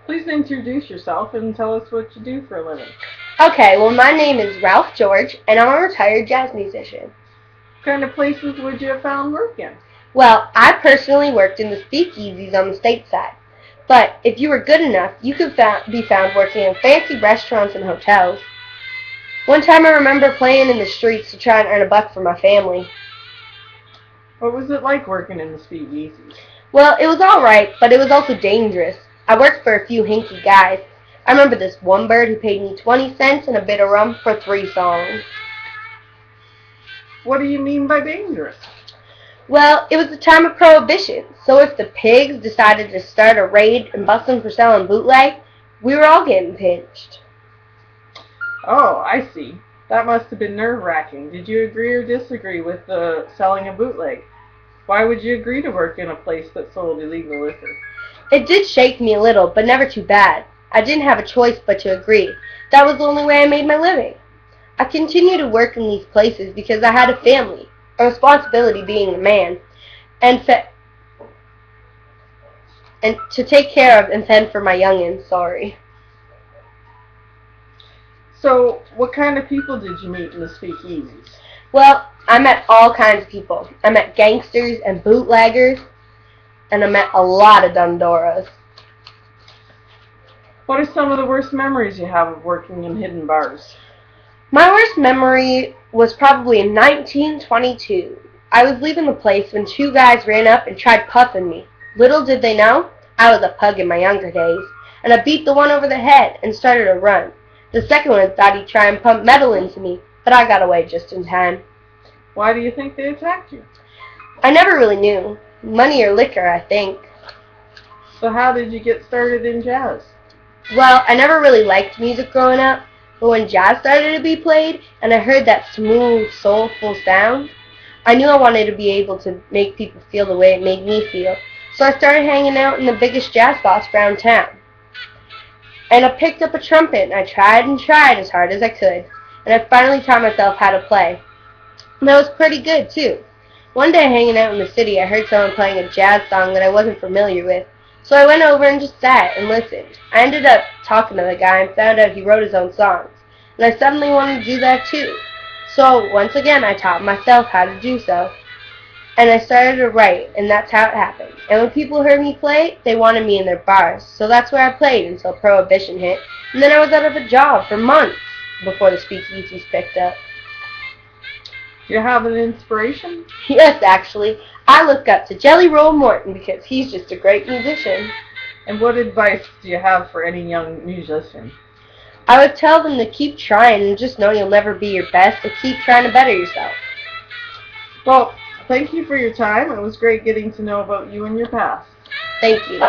Please introduce yourself and tell us what you do for a living. Okay, well, my name is Ralph George, and I'm a retired jazz musician. What kind of places would you have found work in? Well, I personally worked in the speakeasies on the state side. But if you were good enough, you could be found working in fancy restaurants and hotels. One time I remember playing in the streets to try and earn a buck for my family. What was it like working in the speakeasies? Well, it was alright, but it was also dangerous. I worked for a few hinky guys. I remember this one bird who paid me 20 cents and a bit of rum for 3 songs. What do you mean by dangerous? Well, it was the time of Prohibition, so if the pigs decided to start a raid and bust them for selling bootleg, we were all getting pinched. Oh, I see. That must have been nerve-wracking. Did you agree or disagree with the selling a bootleg? Why would you agree to work in a place that sold illegal liquor? It did shake me a little, but never too bad. I didn't have a choice but to agree. That was the only way I made my living. I continued to work in these places because I had a family, a responsibility being a man, and to take care of and fend for my youngins. Sorry. So, what kind of people did you meet in the speakeasies? Well, I met all kinds of people. I met gangsters and bootleggers, and I met a lot of Dundoras. What are some of the worst memories you have of working in hidden bars? My worst memory was probably in 1922. I was leaving the place when 2 guys ran up and tried puffing me. Little did they know, I was a pug in my younger days, and I beat the one over the head and started a run. The second one thought he'd try and pump metal into me, but I got away just in time. Why do you think they attacked you? I never really knew. Money or liquor, I think. So how did you get started in jazz? Well, I never really liked music growing up, but when jazz started to be played and I heard that smooth, soulful sound, I knew I wanted to be able to make people feel the way it made me feel. So I started hanging out in the biggest jazz spots around town. And I picked up a trumpet and I tried and tried as hard as I could. And I finally taught myself how to play. And that was pretty good, too. One day hanging out in the city, I heard someone playing a jazz song that I wasn't familiar with. So I went over and just sat and listened. I ended up talking to the guy and found out he wrote his own songs. And I suddenly wanted to do that too. So once again I taught myself how to do so. And I started to write, and that's how it happened. And when people heard me play, they wanted me in their bars. So that's where I played until Prohibition hit. And then I was out of a job for months before the speakeasies picked up. Do you have an inspiration? Yes, actually. I look up to Jelly Roll Morton because he's just a great musician. And what advice do you have for any young musician? I would tell them to keep trying and just know you'll never be your best, to keep trying to better yourself. Well, thank you for your time. It was great getting to know about you and your past. Thank you.